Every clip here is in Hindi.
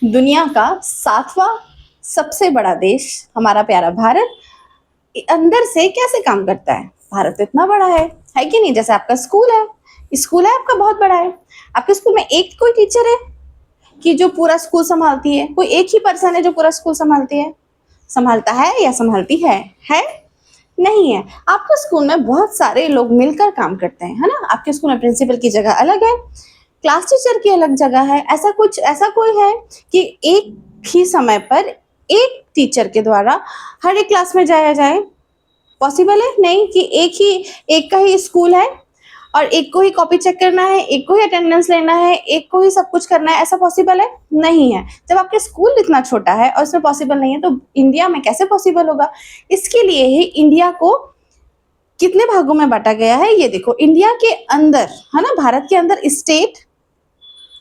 दुनिया का 7वां सबसे बड़ा देश हमारा प्यारा भारत अंदर से कैसे काम करता है? भारत इतना बड़ा है कि नहीं? जैसे आपका स्कूल है आपका बहुत बड़ा है। आपके स्कूल में एक कोई टीचर है कि जो पूरा स्कूल संभालती है? कोई एक ही पर्सन है जो पूरा स्कूल संभालती है? संभालता है या संभालती है? नहीं है। आपके स्कूल में बहुत सारे लोग मिलकर काम करते हैं, है ना? आपके स्कूल में प्रिंसिपल की जगह अलग है, क्लास टीचर की अलग जगह है। ऐसा कोई है कि एक ही समय पर एक टीचर के द्वारा हर एक क्लास में जाया जाए? पॉसिबल है? नहीं। कि एक का ही स्कूल है और एक को ही कॉपी चेक करना है, एक को ही अटेंडेंस लेना है, एक को ही सब कुछ करना है, ऐसा पॉसिबल है? नहीं है। जब आपके स्कूल इतना छोटा है और इसमें पॉसिबल नहीं है तो इंडिया में कैसे पॉसिबल होगा? इसके लिए ही इंडिया को कितने भागों में बांटा गया है ये देखो। इंडिया के अंदर, है ना, भारत के अंदर स्टेट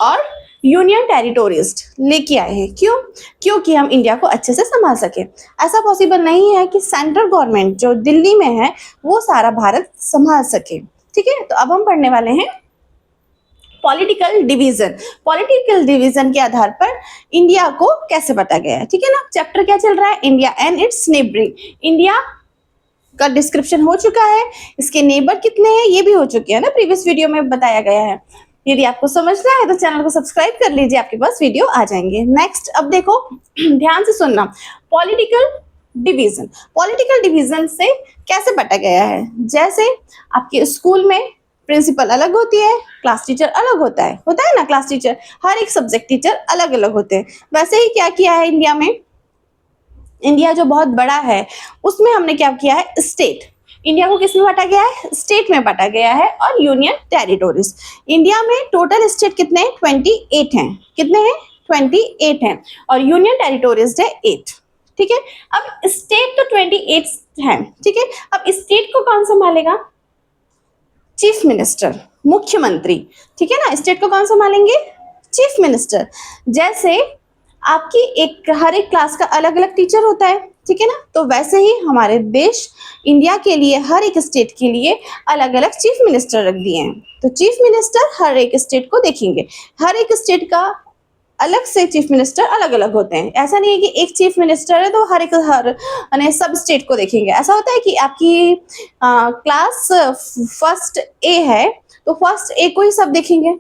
और यूनियन टेरिटोरीज लेके आए हैं। क्यों? क्योंकि हम इंडिया को अच्छे से संभाल सके। ऐसा पॉसिबल नहीं है कि सेंट्रल गवर्नमेंट जो दिल्ली में है वो सारा भारत संभाल सके। ठीक है, तो अब हम पढ़ने वाले हैं पॉलिटिकल डिवीजन। पॉलिटिकल डिवीजन के आधार पर इंडिया को कैसे बांटा गया है। ठीक है ना? चैप्टर क्या चल रहा है? India and it's neighbouring. India का डिस्क्रिप्शन हो चुका है, इसके नेबर कितने हैं ये भी हो चुके हैं ना, प्रीवियस वीडियो में बताया गया है। यदि आपको समझना है तो चैनल को सब्सक्राइब कर लीजिए, आपके पास वीडियो आ जाएंगे। नेक्स्ट, अब देखो ध्यान से सुनना। पॉलिटिकल डिवीजन, पॉलिटिकल डिवीजन से कैसे बांटा गया है? जैसे आपके स्कूल में प्रिंसिपल अलग होती है, क्लास टीचर अलग होता है ना, क्लास टीचर, हर एक सब्जेक्ट टीचर अलग अलग होते हैं। वैसे ही क्या किया है इंडिया में? इंडिया जो बहुत बड़ा है उसमें हमने क्या किया है? स्टेट। इंडिया को किस में बांटा गया है? स्टेट में बांटा गया है। और यूनियन टेरिटोरीज। इंडिया में टोटल स्टेट कितने हैं? 28 हैं। कितने हैं? 28 हैं। और यूनियन टेरिटोरीज है 8। ठीक है, अब स्टेट तो 28 है। ठीक है, अब स्टेट को कौन संभालेगा? चीफ मिनिस्टर, मुख्यमंत्री। ठीक है ना? स्टेट को कौन संभालेंगे? Chief minister. जैसे आपकी हर एक क्लास का अलग अलग टीचर होता है, ठीक है ना, तो वैसे ही हमारे देश इंडिया के लिए हर एक स्टेट के लिए अलग अलग चीफ मिनिस्टर रख दिए हैं। तो चीफ मिनिस्टर हर एक स्टेट को देखेंगे। हर एक स्टेट का अलग से चीफ मिनिस्टर अलग अलग होते हैं। ऐसा नहीं है कि एक चीफ मिनिस्टर है तो हर सब स्टेट को देखेंगे। ऐसा होता है कि आपकी क्लास फर्स्ट ए है तो फर्स्ट ए को ही सब देखेंगे?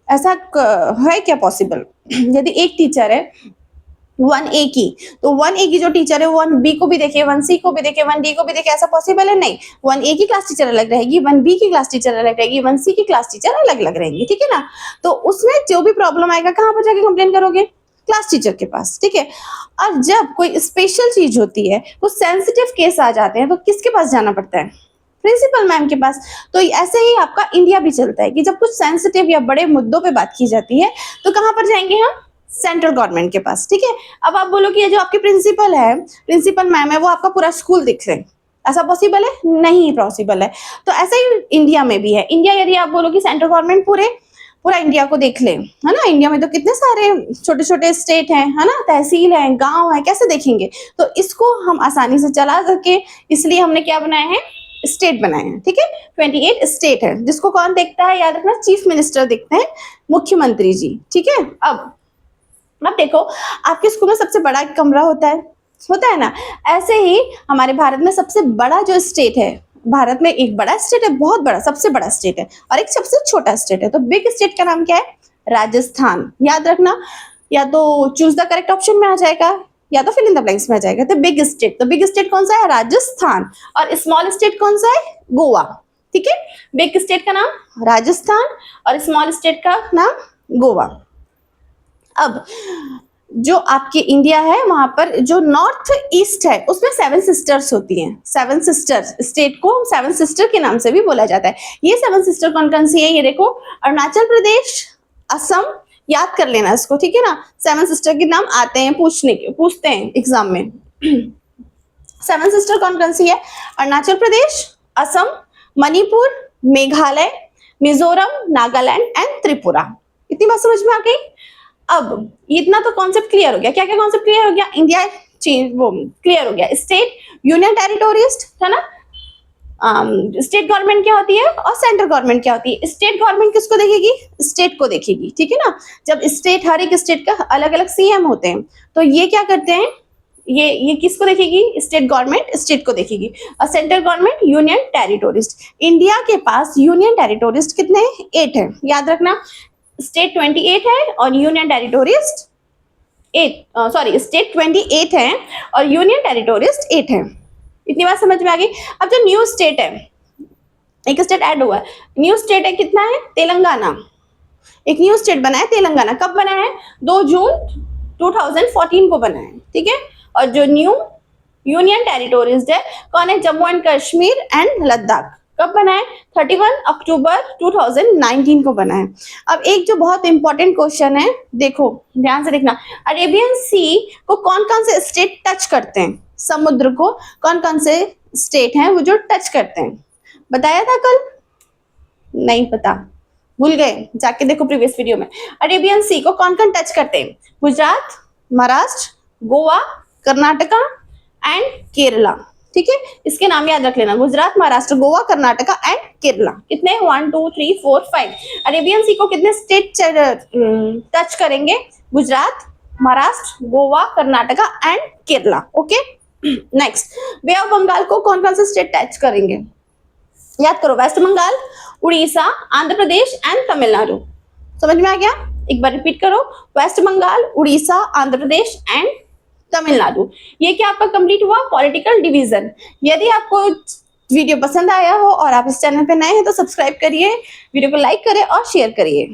ऐसा है क्या पॉसिबल? यदि एक टीचर है 1A की, तो 1A की जो टीचर है 1B को भी देखे, 1C को भी देखे, 1D को भी देखे, ऐसा पॉसिबल है? नहीं। 1A की क्लास टीचर अलग रहेगी, 1B की क्लास टीचर अलग रहेगी, 1C की क्लास टीचर अलग अलग रहेंगी। ठीक है ना? तो उसमें जो भी प्रॉब्लम आएगा कहाँ पर जाके कंप्लेन करोगे? क्लास टीचर के पास। ठीक है, और जब कोई स्पेशल चीज होती है, कुछ सेंसिटिव केस आ जाते हैं, तो किसके पास जाना पड़ता है? प्रिंसिपल मैम के पास। तो ऐसे ही आपका इंडिया भी चलता है कि जब कुछ सेंसिटिव या बड़े मुद्दों पे बात की जाती है तो कहाँ पर जाएंगे हम? सेंट्रल गवर्नमेंट के पास। ठीक है, अब आप बोलो कि ये जो आपके प्रिंसिपल है, प्रिंसिपल मैम है, वो आपका पूरा स्कूल देख रहे हैं, ऐसा पॉसिबल है? नहीं पॉसिबल है। तो ऐसा ही इंडिया में भी है। इंडिया, यदि आप बोलो कि सेंट्रल गवर्नमेंट पूरा इंडिया को देख ले, है ना, इंडिया में तो कितने सारे छोटे छोटे स्टेट हैं, है ना, तहसील है, गांव है, कैसे देखेंगे? तो इसको हम आसानी से चला सके इसलिए हमने क्या बनाए हैं? स्टेट बनाए हैं। ठीक है, 28 स्टेट है, जिसको कौन देखता है? याद रखना, चीफ मिनिस्टर देखते हैं, मुख्यमंत्री जी। ठीक है, अब देखो, आपके स्कूल में सबसे बड़ा कमरा होता है ना, ऐसे ही हमारे भारत में सबसे बड़ा जो स्टेट है, भारत में एक बड़ा स्टेट है, बहुत बड़ा, सबसे बड़ा स्टेट है, और एक सबसे छोटा स्टेट है। तो बिग स्टेट का नाम क्या है? राजस्थान। याद रखना, या तो चूज द करेक्ट ऑप्शन में आ जाएगा या तो फिल इन द ब्लैंक्स में आ जाएगा। तो बिग स्टेट कौन सा है? राजस्थान। और स्मॉल स्टेट कौन सा है? गोवा। ठीक है, बिग स्टेट का नाम राजस्थान और स्मॉल स्टेट का नाम गोवा। अब जो आपके इंडिया है वहां पर जो नॉर्थ ईस्ट है उसमें 7 सिस्टर्स होती हैं। 7 सिस्टर्स, स्टेट को 7 सिस्टर के नाम से भी बोला जाता है। ये 7 सिस्टर कौन कौन सी है? ये देखो, अरुणाचल प्रदेश, असम, याद कर लेना इसको। ठीक है ना? 7 सिस्टर के नाम आते हैं, पूछते हैं एग्जाम में। 7 सिस्टर कौन कौन सी है? अरुणाचल प्रदेश, असम, मणिपुर, मेघालय, मिजोरम, नागालैंड एंड त्रिपुरा। इतनी बात समझ में आ गई? अब इतना तो कॉन्सेप्ट क्लियर हो गया। क्या क्या कॉन्सेप्ट क्लियर हो गया? इंडिया चेंज, वो क्लियर हो गया। स्टेट, यूनियन टेरिटोरीज, है ना, स्टेट गवर्नमेंट क्या होती है और सेंट्रल गवर्नमेंट क्या होती है। स्टेट गवर्नमेंट किसको देखेगी, स्टेट को देखेगी, ठीक है ना। जब स्टेट, हर एक स्टेट का अलग अलग सीएम होते हैं, तो ये क्या करते हैं, ये किसको देखेगी, स्टेट गवर्नमेंट स्टेट को देखेगी, और सेंट्रल गवर्नमेंट यूनियन टेरिटोरिस्ट। इंडिया के पास यूनियन टेरिटोरिस्ट कितने हैं, 8 है, याद रखना। स्टेट 28 है और यूनियन टेरिटोरिस्ट 8, सॉरी स्टेट 28 है और यूनियन टेरिटोरिस्ट 8 है। इतनी बात समझ में आ गई। अब जो न्यू स्टेट है, एक स्टेट ऐड हुआ है, न्यू स्टेट है, कितना है, तेलंगाना। एक न्यू स्टेट बना है तेलंगाना, कब बना है, 2 जून 2014 को बना है, ठीक है। और जो न्यू यूनियन टेरिटोरीज है कौन है, जम्मू एंड कश्मीर एंड लद्दाख, कब बना है, 31 अक्टूबर 2019 को बना है। अब एक जो बहुत इंपॉर्टेंट क्वेश्चन है, देखो ध्यान से देखना, अरेबियन सी को कौन कौन से स्टेट टच करते हैं, समुद्र को कौन कौन से स्टेट हैं वो जो टच करते हैं, बताया था कल, नहीं पता, भूल गए, जाके देखो प्रीवियस वीडियो में। अरेबियन सी को कौन कौन टच करते हैं, गुजरात, महाराष्ट्र, गोवा, कर्नाटका एंड केरला, ठीक है। इसके नाम याद रख लेना, गुजरात, महाराष्ट्र, गोवा, कर्नाटका एंड केरला। कितने, 1 2 3 4 5। अरेबियन सी को कितने स्टेट टच करेंगे, Gujarat, Maharashtra, Goa, Karnataka and Kerala, okay. Next, bay of Bengal को कौन कौन से स्टेट टच करेंगे, याद करो, वेस्ट बंगाल, उड़ीसा, आंध्र प्रदेश एंड तमिलनाडु। समझ में आ गया, एक बार रिपीट करो, वेस्ट बंगाल, उड़ीसा, आंध्र प्रदेश एंड तमिलनाडु। ये क्या आपका कंप्लीट हुआ, पॉलिटिकल डिवीजन। यदि आपको वीडियो पसंद आया हो और आप इस चैनल पे नए हैं तो सब्सक्राइब करिए, वीडियो को लाइक करें और शेयर करिए।